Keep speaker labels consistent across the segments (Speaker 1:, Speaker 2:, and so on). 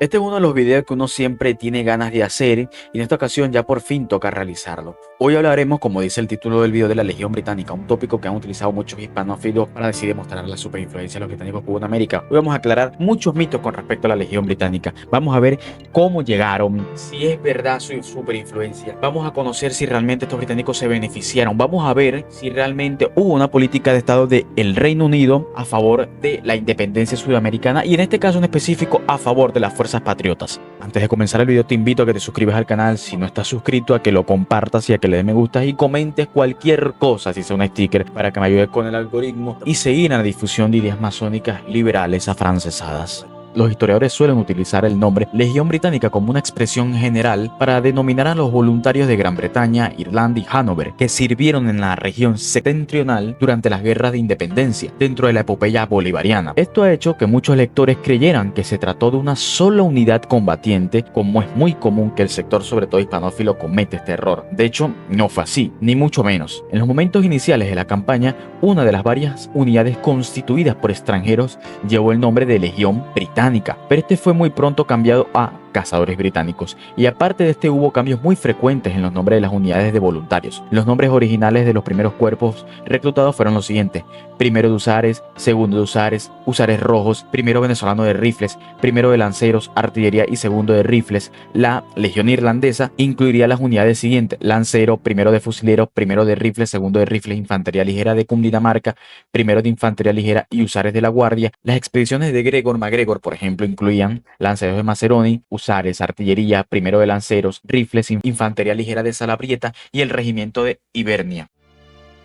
Speaker 1: Este es uno de los videos que uno siempre tiene ganas de hacer y en esta ocasión ya por fin toca realizarlo. Hoy hablaremos, como dice el título del video, de la Legión Británica, un tópico que han utilizado muchos hispanófilos para así demostrar la superinfluencia de los británicos que hubo en América. Hoy vamos a aclarar muchos mitos con respecto a la Legión Británica. Vamos a ver cómo llegaron, si es verdad su superinfluencia. Vamos a conocer si realmente estos británicos se beneficiaron. Vamos a ver si realmente hubo una política de Estado del Reino Unido a favor de la independencia sudamericana y en este caso en específico a favor de las fuerzas patriotas. Antes de comenzar el video te invito a que te suscribas al canal si no estás suscrito, a que lo compartas y a que le des me gusta y comentes cualquier cosa, si sea un sticker, para que me ayudes con el algoritmo y seguir en la difusión de ideas masónicas liberales afrancesadas. Los historiadores suelen utilizar el nombre Legión Británica como una expresión general para denominar a los voluntarios de Gran Bretaña, Irlanda y Hanover que sirvieron en la región septentrional durante las guerras de independencia dentro de la epopeya bolivariana. Esto ha hecho que muchos lectores creyeran que se trató de una sola unidad combatiente, como es muy común que el sector, sobre todo hispanófilo, comete este error. De hecho, no fue así, ni mucho menos. En los momentos iniciales de la campaña, una de las varias unidades constituidas por extranjeros llevó el nombre de Legión Británica, pero este fue muy pronto cambiado a cazadores británicos, y aparte de este hubo cambios muy frecuentes en los nombres de las unidades de voluntarios. Los nombres originales de los primeros cuerpos reclutados fueron los siguientes: primero de usares, segundo de usares, usares rojos, primero venezolano de rifles, primero de lanceros, artillería y segundo de rifles. La Legión Irlandesa incluiría las unidades siguientes: lancero, primero de fusileros, primero de rifles, segundo de rifles, infantería ligera de Cundinamarca, primero de infantería ligera y usares de la guardia. Las expediciones de Gregor MacGregor, por ejemplo, incluían lanceros de Maceroni, usares, artillería, primero de lanceros, rifles, infantería ligera de Salabrieta y el regimiento de Hibernia.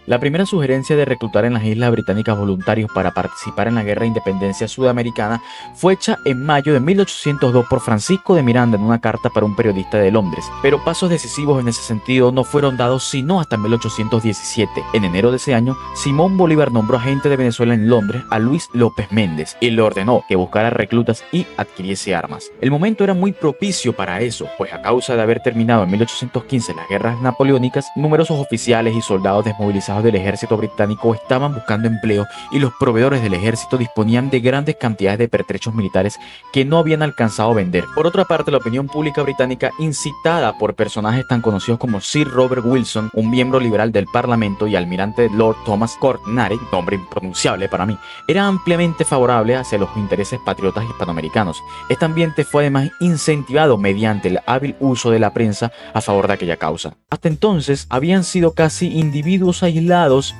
Speaker 1: La primera sugerencia de reclutar en las Islas Británicas voluntarios para participar en la Guerra de Independencia Sudamericana fue hecha en mayo de 1802 por Francisco de Miranda en una carta para un periodista de Londres, pero pasos decisivos en ese sentido no fueron dados sino hasta 1817. En enero de ese año, Simón Bolívar nombró agente de Venezuela en Londres a Luis López Méndez y le ordenó que buscara reclutas y adquiriese armas. El momento era muy propicio para eso, pues a causa de haber terminado en 1815 las guerras napoleónicas, numerosos oficiales y soldados desmovilizados del ejército británico estaban buscando empleo y los proveedores del ejército disponían de grandes cantidades de pertrechos militares que no habían alcanzado a vender. Por otra parte, la opinión pública británica, incitada por personajes tan conocidos como Sir Robert Wilson, un miembro liberal del Parlamento, y almirante Lord Thomas Courtney, nombre impronunciable para mí, era ampliamente favorable hacia los intereses patriotas hispanoamericanos. Este ambiente fue además incentivado mediante el hábil uso de la prensa a favor de aquella causa. Hasta entonces habían sido casi individuos aislados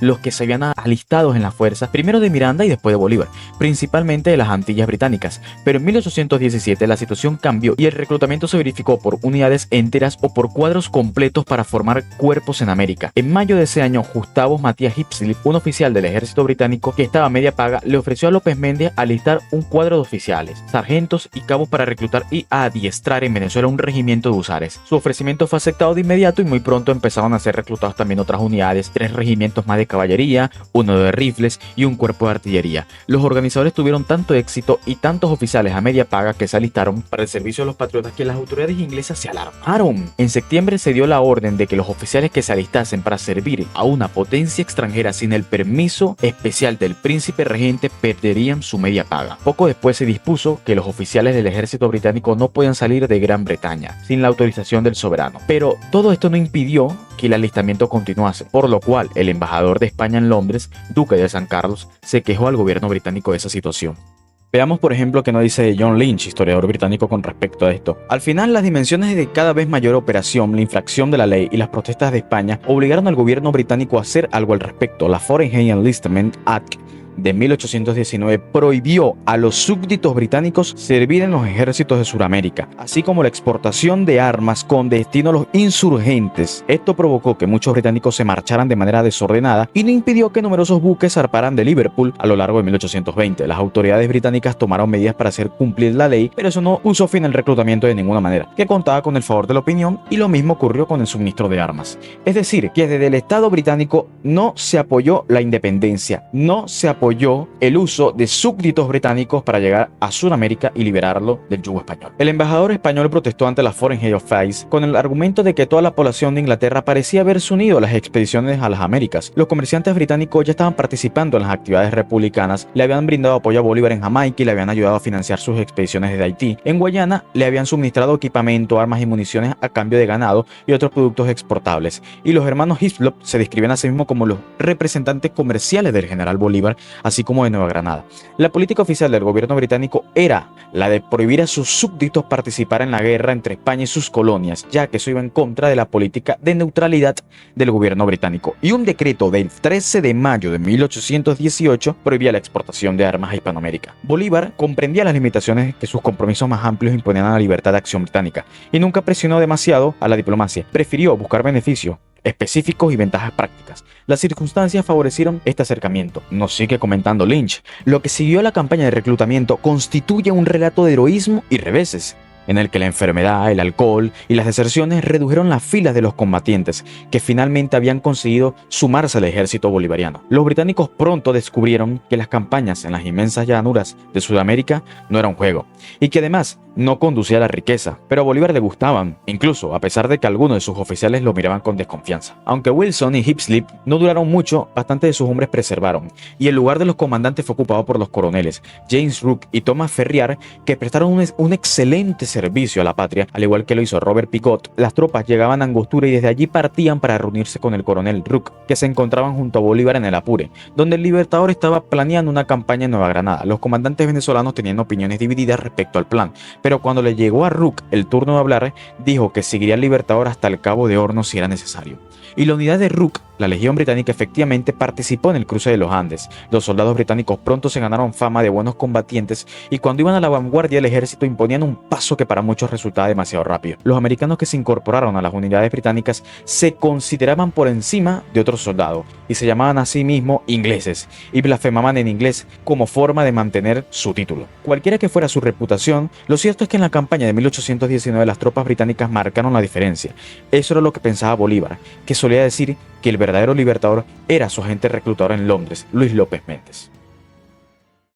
Speaker 1: los que se habían alistado en las fuerzas, primero de Miranda y después de Bolívar, principalmente de las Antillas Británicas, pero en 1817 la situación cambió y el reclutamiento se verificó por unidades enteras o por cuadros completos para formar cuerpos en América. En mayo de ese año, Gustavo Matías Hipslip, un oficial del ejército británico que estaba a media paga, le ofreció a López Méndez alistar un cuadro de oficiales, sargentos y cabos para reclutar y adiestrar en Venezuela un regimiento de usares. Su ofrecimiento fue aceptado de inmediato y muy pronto empezaron a ser reclutados también otras unidades, 3 regimientos más de caballería, uno de rifles y un cuerpo de artillería. Los organizadores tuvieron tanto éxito y tantos oficiales a media paga que se alistaron para el servicio de los patriotas que las autoridades inglesas se alarmaron. En septiembre se dio la orden de que los oficiales que se alistasen para servir a una potencia extranjera sin el permiso especial del príncipe regente perderían su media paga. Poco después se dispuso que los oficiales del ejército británico no podían salir de Gran Bretaña sin la autorización del soberano. Pero todo esto no impidió que el alistamiento continuase, por lo cual el embajador de España en Londres, Duque de San Carlos, se quejó al gobierno británico de esa situación. Veamos por ejemplo qué nos dice John Lynch, historiador británico, con respecto a esto. Al final, las dimensiones de cada vez mayor operación, la infracción de la ley y las protestas de España obligaron al gobierno británico a hacer algo al respecto. La Foreign Enlistment Act de 1819 prohibió a los súbditos británicos servir en los ejércitos de Sudamérica, así como la exportación de armas con destino a los insurgentes. Esto provocó que muchos británicos se marcharan de manera desordenada y no impidió que numerosos buques zarparan de Liverpool a lo largo de 1820. Las autoridades británicas tomaron medidas para hacer cumplir la ley, pero eso no puso fin al reclutamiento de ninguna manera, que contaba con el favor de la opinión, y lo mismo ocurrió con el suministro de armas. Es decir, que desde el Estado británico no se apoyó la independencia, no se apoyó apoyó el uso de súbditos británicos para llegar a Sudamérica y liberarlo del yugo español. El embajador español protestó ante la Foreign Head Office con el argumento de que toda la población de Inglaterra parecía haberse unido a las expediciones a las Américas. Los comerciantes británicos ya estaban participando en las actividades republicanas, le habían brindado apoyo a Bolívar en Jamaica y le habían ayudado a financiar sus expediciones desde Haití. En Guayana le habían suministrado equipamiento, armas y municiones a cambio de ganado y otros productos exportables. Y los hermanos Hislop se describen a sí mismos como los representantes comerciales del general Bolívar, así como de Nueva Granada. La política oficial del gobierno británico era la de prohibir a sus súbditos participar en la guerra entre España y sus colonias, ya que eso iba en contra de la política de neutralidad del gobierno británico. Y un decreto del 13 de mayo de 1818 prohibía la exportación de armas a Hispanoamérica. Bolívar comprendía las limitaciones que sus compromisos más amplios imponían a la libertad de acción británica y nunca presionó demasiado a la diplomacia. Prefirió buscar beneficios específicos y ventajas prácticas. Las circunstancias favorecieron este acercamiento. Nos sigue comentando Lynch. Lo que siguió a la campaña de reclutamiento constituye un relato de heroísmo y reveses, en el que la enfermedad, el alcohol y las deserciones redujeron las filas de los combatientes que finalmente habían conseguido sumarse al ejército bolivariano. Los británicos pronto descubrieron que las campañas en las inmensas llanuras de Sudamérica no era un juego y que además no conducía a la riqueza, pero a Bolívar le gustaban, incluso a pesar de que algunos de sus oficiales lo miraban con desconfianza. Aunque Wilson y Hislop no duraron mucho, bastantes de sus hombres preservaron, y el lugar de los comandantes fue ocupado por los coroneles James Rooke y Thomas Ferriar, que prestaron un excelente servicio a la patria, al igual que lo hizo Robert Picot. Las tropas llegaban a Angostura y desde allí partían para reunirse con el coronel Rooke, que se encontraban junto a Bolívar en el Apure, donde el Libertador estaba planeando una campaña en Nueva Granada. Los comandantes venezolanos tenían opiniones divididas respecto al plan, pero cuando le llegó a Rooke el turno de hablar, dijo que seguiría al Libertador hasta el Cabo de Hornos si era necesario. Y la unidad de Rooke, la Legión Británica, efectivamente participó en el cruce de los Andes. Los soldados británicos pronto se ganaron fama de buenos combatientes y cuando iban a la vanguardia del ejército imponían un paso que para muchos resultaba demasiado rápido. Los americanos que se incorporaron a las unidades británicas se consideraban por encima de otros soldados y se llamaban a sí mismos ingleses y blasfemaban en inglés como forma de mantener su título. Cualquiera que fuera su reputación, lo cierto es que en la campaña de 1819 las tropas británicas marcaron la diferencia. Eso era lo que pensaba Bolívar, que solía decir que el verdadero libertador era su agente reclutador en Londres, Luis López Méndez.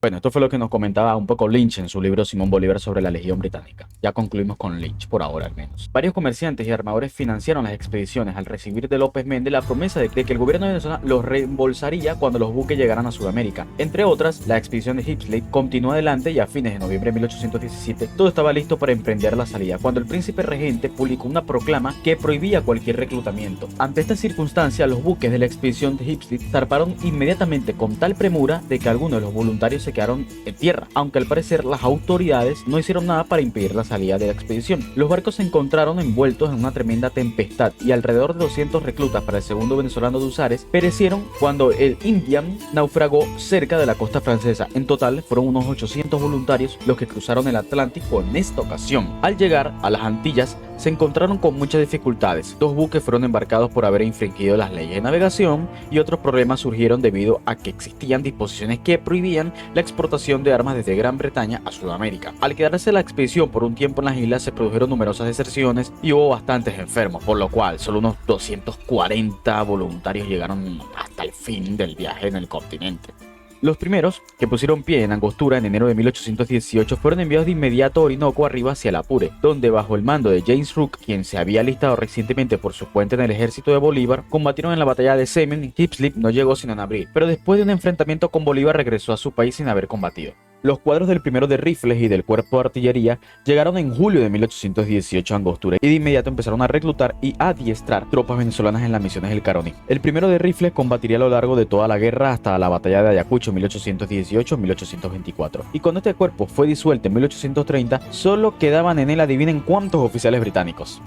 Speaker 1: Bueno, esto fue lo que nos comentaba un poco Lynch en su libro Simón Bolívar sobre la Legión Británica. Ya concluimos con Lynch, por ahora al menos. Varios comerciantes y armadores financiaron las expediciones al recibir de López Méndez la promesa de que el gobierno de Venezuela los reembolsaría cuando los buques llegaran a Sudamérica. Entre otras, la expedición de Hislop continuó adelante y a fines de noviembre de 1817 todo estaba listo para emprender la salida, cuando el príncipe regente publicó una proclama que prohibía cualquier reclutamiento. Ante esta circunstancia, los buques de la expedición de Hislop zarparon inmediatamente con tal premura de que algunos de los voluntarios se quedaron en tierra, aunque al parecer las autoridades no hicieron nada para impedir la salida de la expedición. Los barcos se encontraron envueltos en una tremenda tempestad y alrededor de 200 reclutas para el segundo venezolano de Usares perecieron cuando el Indian naufragó cerca de la costa francesa. En total fueron unos 800 voluntarios los que cruzaron el Atlántico en esta ocasión. Al llegar a las Antillas se encontraron con muchas dificultades. Dos buques fueron embarcados por haber infringido las leyes de navegación y otros problemas surgieron debido a que existían disposiciones que prohibían la exportación de armas desde Gran Bretaña a Sudamérica. Al quedarse la expedición por un tiempo en las islas se produjeron numerosas deserciones y hubo bastantes enfermos, por lo cual solo unos 240 voluntarios llegaron hasta el fin del viaje en el continente. Los primeros que pusieron pie en Angostura en enero de 1818 fueron enviados de inmediato a Orinoco arriba hacia el Apure, donde bajo el mando de James Rooke, quien se había alistado recientemente por su puente en el ejército de Bolívar, combatieron en la batalla de Semen. Hislop no llegó sino en abril, pero después de un enfrentamiento con Bolívar regresó a su país sin haber combatido. Los cuadros del primero de rifles y del cuerpo de artillería llegaron en julio de 1818 a Angostura y de inmediato empezaron a reclutar y adiestrar tropas venezolanas en las misiones del Caroní. El primero de rifles combatiría a lo largo de toda la guerra hasta la batalla de Ayacucho en 1818-1824 y cuando este cuerpo fue disuelto en 1830 solo quedaban en él, adivinen cuántos oficiales británicos.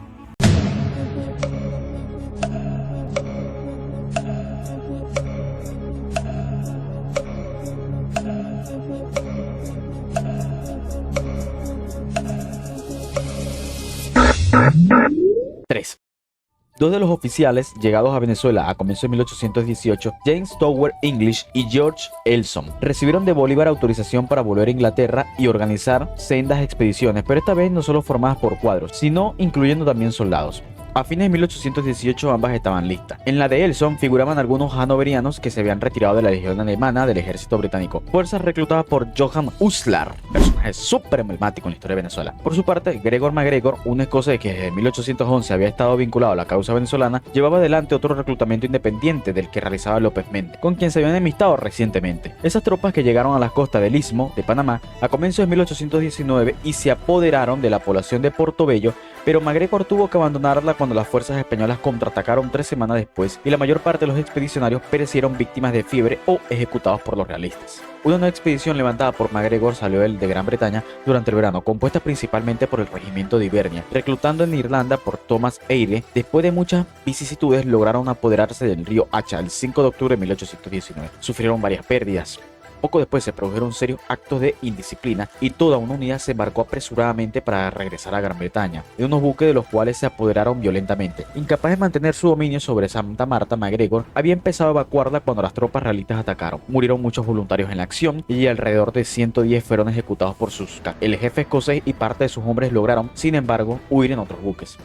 Speaker 1: Dos de los oficiales llegados a Venezuela a comienzos de 1818, James Tower English y George Elson, recibieron de Bolívar autorización para volver a Inglaterra y organizar sendas expediciones, pero esta vez no solo formadas por cuadros, sino incluyendo también soldados. A fines de 1818 ambas estaban listas. En la de Elson figuraban algunos hanoverianos que se habían retirado de la legión alemana del ejército británico, fuerzas reclutadas por Johann Uslar, personaje súper emblemático en la historia de Venezuela. Por su parte, Gregor MacGregor, un escocés que desde 1811 había estado vinculado a la causa venezolana, llevaba adelante otro reclutamiento independiente del que realizaba López Méndez, con quien se habían enemistado recientemente. Esas tropas que llegaron a las costas del Istmo de Panamá a comienzos de 1819 y se apoderaron de la población de Portobello, pero MacGregor tuvo que abandonarla cuando las fuerzas españolas contraatacaron 3 semanas después y la mayor parte de los expedicionarios perecieron víctimas de fiebre o ejecutados por los realistas. Una nueva expedición levantada por MacGregor salió de Gran Bretaña durante el verano, compuesta principalmente por el regimiento de Ibernia, reclutando en Irlanda por Thomas Eyre. Después de muchas vicisitudes lograron apoderarse del río Hacha el 5 de octubre de 1819. Sufrieron varias pérdidas. Poco después se produjeron serios actos de indisciplina y toda una unidad se embarcó apresuradamente para regresar a Gran Bretaña, en unos buques de los cuales se apoderaron violentamente. Incapaz de mantener su dominio sobre Santa Marta, MacGregor había empezado a evacuarla cuando las tropas realistas atacaron. Murieron muchos voluntarios en la acción y alrededor de 110 fueron ejecutados por sus capos. El jefe escocés y parte de sus hombres lograron, sin embargo, huir en otros buques.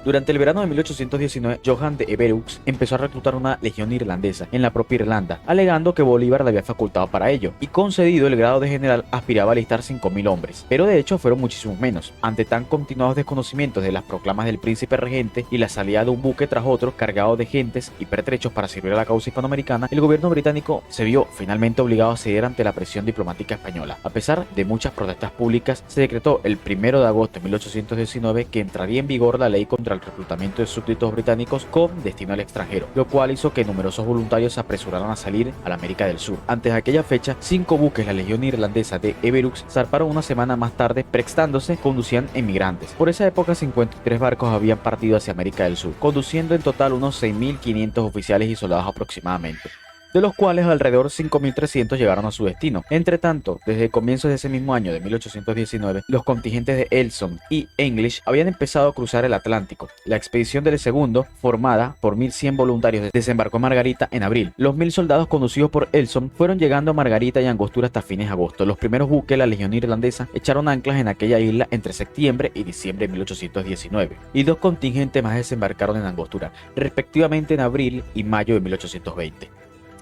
Speaker 1: Durante el verano de 1819, Johann de Everux empezó a reclutar una legión irlandesa en la propia Irlanda, alegando que Bolívar le había facultado para ello, y concedido el grado de general aspiraba a alistar 5.000 hombres, pero de hecho fueron muchísimos menos. Ante tan continuados desconocimientos de las proclamas del príncipe regente y la salida de un buque tras otro cargado de gentes y pertrechos para servir a la causa hispanoamericana, el gobierno británico se vio finalmente obligado a ceder ante la presión diplomática española. A pesar de muchas protestas públicas, se decretó el 1 de agosto de 1819 que entraría en vigor la ley contra el reclutamiento de súbditos británicos con destino al extranjero, lo cual hizo que numerosos voluntarios se apresuraran a salir a la América del Sur. Antes de aquella fecha, 5 buques de la legión irlandesa de Everux zarparon una semana más tarde, prestándose conducían emigrantes. Por esa época 53 barcos habían partido hacia América del Sur, conduciendo en total unos 6.500 oficiales y soldados aproximadamente, de los cuales alrededor 5.300 llegaron a su destino. Entre tanto, desde comienzos de ese mismo año de 1819, los contingentes de Elson y English habían empezado a cruzar el Atlántico. La expedición del segundo, formada por 1.100 voluntarios, desembarcó en Margarita en abril. Los 1.000 soldados conducidos por Elson fueron llegando a Margarita y Angostura hasta fines de agosto. Los primeros buques de la legión irlandesa echaron anclas en aquella isla entre septiembre y diciembre de 1819, y 2 contingentes más desembarcaron en Angostura, respectivamente en abril y mayo de 1820.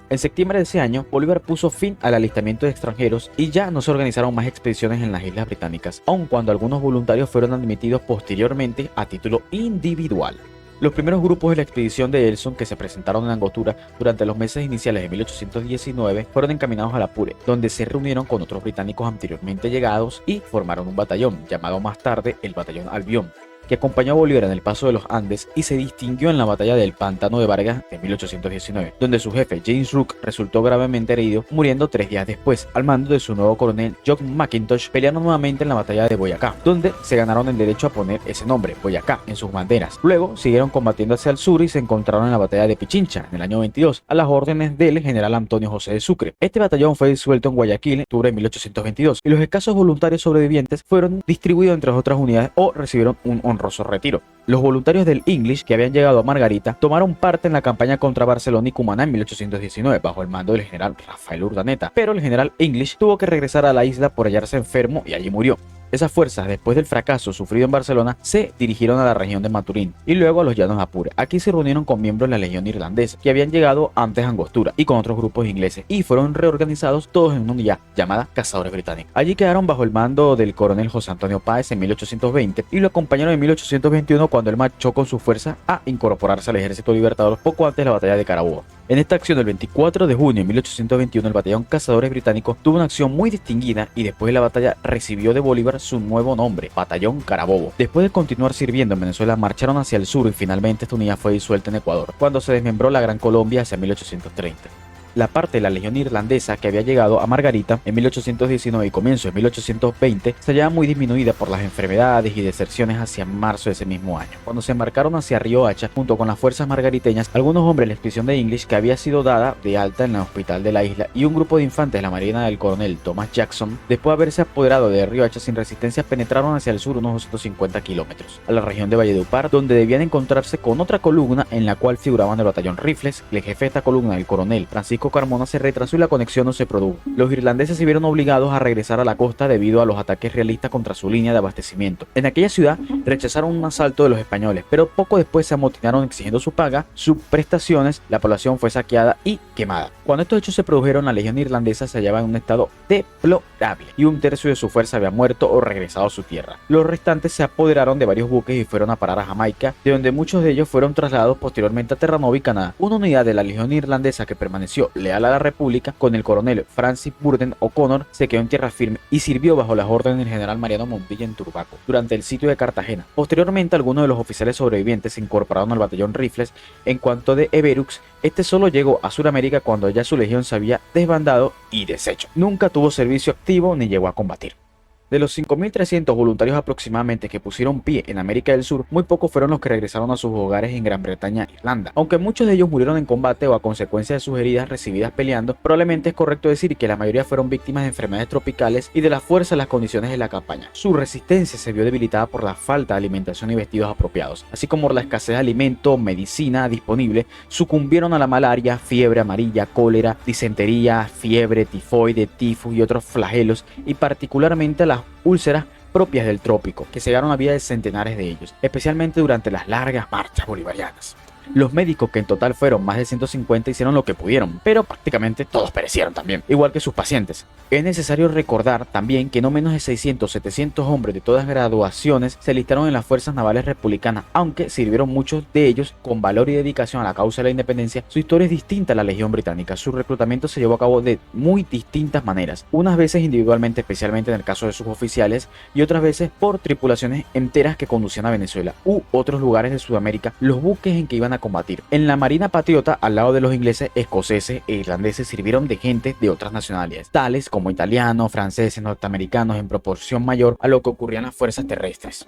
Speaker 1: En septiembre de ese año, Bolívar puso fin al alistamiento de extranjeros y ya no se organizaron más expediciones en las Islas Británicas, aun cuando algunos voluntarios fueron admitidos posteriormente a título individual. Los primeros grupos de la expedición de Elson que se presentaron en Angostura durante los meses iniciales de 1819 fueron encaminados al Apure, donde se reunieron con otros británicos anteriormente llegados y formaron un batallón, llamado más tarde el Batallón Albión, que acompañó a Bolívar en el paso de los Andes y se distinguió en la batalla del Pantano de Vargas de 1819, donde su jefe James Rooke resultó gravemente herido, muriendo 3 días después. Al mando de su nuevo coronel John McIntosh, pelearon nuevamente en la batalla de Boyacá, donde se ganaron el derecho a poner ese nombre, Boyacá, en sus banderas. Luego siguieron combatiendo hacia el sur y se encontraron en la batalla de Pichincha en el año 22, a las órdenes del general Antonio José de Sucre. Este batallón fue disuelto en Guayaquil en octubre de 1822 y los escasos voluntarios sobrevivientes fueron distribuidos entre las otras unidades o recibieron un honroso retiro. Los voluntarios del English que habían llegado a Margarita tomaron parte en la campaña contra Barcelona y Cumaná en 1819 bajo el mando del general Rafael Urdaneta, pero el general English tuvo que regresar a la isla por hallarse enfermo y allí murió. Esas fuerzas, después del fracaso sufrido en Barcelona, se dirigieron a la región de Maturín y luego a los llanos de Apure. Aquí se reunieron con miembros de la legión irlandesa que habían llegado antes a Angostura y con otros grupos ingleses y fueron reorganizados todos en una unidad llamada Cazadores Británicos. Allí quedaron bajo el mando del coronel José Antonio Páez en 1820 y lo acompañaron en 1821 cuando él marchó con su fuerza a incorporarse al ejército libertador poco antes de la batalla de Carabobo. En esta acción del 24 de junio de 1821 el batallón Cazadores Británicos tuvo una acción muy distinguida y después de la batalla recibió de Bolívar su nuevo nombre, Batallón Carabobo. Después de continuar sirviendo en Venezuela marcharon hacia el sur y finalmente esta unidad fue disuelta en Ecuador, cuando se desmembró la Gran Colombia hacia 1830. La parte de la legión irlandesa que había llegado a Margarita en 1819 y comienzo de 1820 se hallaba muy disminuida por las enfermedades y deserciones hacia marzo de ese mismo año. Cuando se embarcaron hacia Río Hacha junto con las fuerzas margariteñas, algunos hombres de la expedición de English que había sido dada de alta en el hospital de la isla y un grupo de infantes de la marina del coronel Thomas Jackson, después de haberse apoderado de Río Hacha sin resistencia, penetraron hacia el sur unos 250 kilómetros, a la región de Valledupar, donde debían encontrarse con otra columna en la cual figuraban el batallón Rifles. El jefe de esta columna, el coronel Francisco Francisco Carmona se retrasó y la conexión no se produjo. Los irlandeses se vieron obligados a regresar a la costa debido a los ataques realistas contra su línea de abastecimiento. En aquella ciudad rechazaron un asalto de los españoles, pero poco después se amotinaron exigiendo su paga, sus prestaciones, la población fue saqueada y quemada. Cuando estos hechos se produjeron, la legión irlandesa se hallaba en un estado deplorable y un tercio de su fuerza había muerto o regresado a su tierra. Los restantes se apoderaron de varios buques y fueron a parar a Jamaica, de donde muchos de ellos fueron trasladados posteriormente a Terranova y Canadá. Una unidad de la legión irlandesa que permaneció leal a la República, con el coronel Francis Burden O'Connor, se quedó en tierra firme y sirvió bajo las órdenes del general Mariano Montilla en Turbaco durante el sitio de Cartagena. Posteriormente, algunos de los oficiales sobrevivientes se incorporaron al batallón Rifles. En cuanto de Everux, este solo llegó a Sudamérica cuando ya su legión se había desbandado y deshecho. Nunca tuvo servicio activo ni llegó a combatir. De los 5.300 voluntarios aproximadamente que pusieron pie en América del Sur, muy pocos fueron los que regresaron a sus hogares en Gran Bretaña e Irlanda. Aunque muchos de ellos murieron en combate o a consecuencia de sus heridas recibidas peleando, probablemente es correcto decir que la mayoría fueron víctimas de enfermedades tropicales y de la fuerza de las condiciones de la campaña. Su resistencia se vio debilitada por la falta de alimentación y vestidos apropiados, así como por la escasez de alimento, medicina disponible. Sucumbieron a la malaria, fiebre amarilla, cólera, disentería, fiebre, tifoide, tifus y otros flagelos, y particularmente a las úlceras propias del trópico, que cegaron la vida de centenares de ellos, especialmente durante las largas marchas bolivarianas. Los médicos, que en total fueron más de 150, hicieron lo que pudieron, pero prácticamente todos perecieron también, igual que sus pacientes. Es necesario recordar también que no menos de 600-700 hombres de todas graduaciones se alistaron en las fuerzas navales republicanas, aunque sirvieron muchos de ellos con valor y dedicación a la causa de la independencia. Su historia es distinta a la Legión Británica. Su reclutamiento se llevó a cabo de muy distintas maneras, unas veces individualmente, especialmente en el caso de sus oficiales, y otras veces por tripulaciones enteras que conducían a Venezuela u otros lugares de Sudamérica los buques en que iban a combatir. En la Marina Patriota, al lado de los ingleses, escoceses e irlandeses, sirvieron de gente de otras nacionalidades, tales como italianos, franceses, norteamericanos, en proporción mayor a lo que ocurría en las fuerzas terrestres.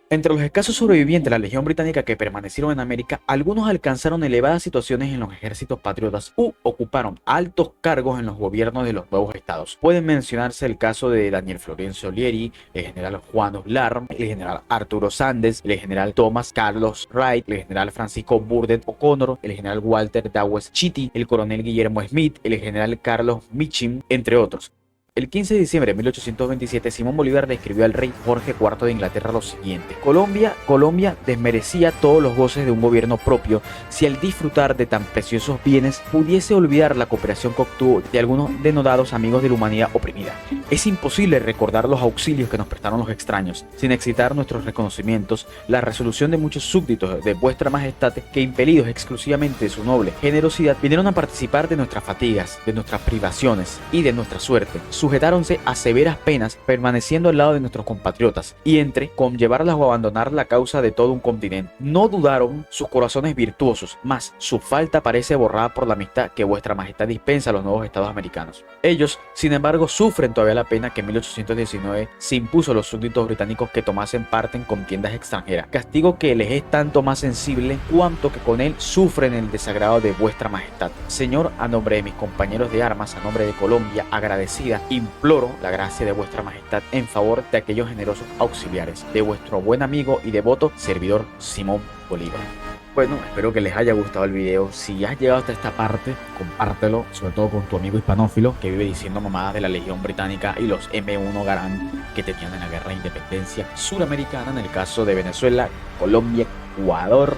Speaker 1: Entre los escasos sobrevivientes de la Legión Británica que permanecieron en América, algunos alcanzaron elevadas situaciones en los ejércitos patriotas u ocuparon altos cargos en los gobiernos de los nuevos estados. Pueden mencionarse el caso de Daniel Florencio Olieri, el general Juan Oslar, el general Arturo Sandes, el general Thomas Carlos Wright, el general Francisco Burden O'Connor, el general Walter Dawes Chitty, el coronel Guillermo Smith, el general Carlos Mitchum, entre otros. El 15 de diciembre de 1827, Simón Bolívar le escribió al rey Jorge IV de Inglaterra lo siguiente: Colombia desmerecía todos los goces de un gobierno propio si al disfrutar de tan preciosos bienes pudiese olvidar la cooperación que obtuvo de algunos denodados amigos de la humanidad oprimida. Es imposible recordar los auxilios que nos prestaron los extraños, sin excitar nuestros reconocimientos, la resolución de muchos súbditos de vuestra majestad que, impelidos exclusivamente de su noble generosidad, vinieron a participar de nuestras fatigas, de nuestras privaciones y de nuestra suerte. Sujetáronse a severas penas permaneciendo al lado de nuestros compatriotas y entre conllevarlas o abandonar la causa de todo un continente. No dudaron sus corazones virtuosos, mas su falta parece borrada por la amistad que vuestra majestad dispensa a los nuevos estados americanos. Ellos, sin embargo, sufren todavía la pena que en 1819 se impuso a los súbditos británicos que tomasen parte en contiendas extranjeras, castigo que les es tanto más sensible cuanto que con él sufren el desagrado de vuestra majestad. Señor, a nombre de mis compañeros de armas, a nombre de Colombia agradecida, imploro la gracia de vuestra majestad en favor de aquellos generosos auxiliares, de vuestro buen amigo y devoto servidor Simón Bolívar. Bueno, espero que les haya gustado el video. Si has llegado hasta esta parte, compártelo, sobre todo con tu amigo hispanófilo que vive diciendo mamadas de la Legión Británica y los M1 Garand que tenían en la guerra de independencia suramericana, en el caso de Venezuela, Colombia, Ecuador,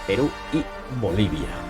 Speaker 1: Perú y Bolivia.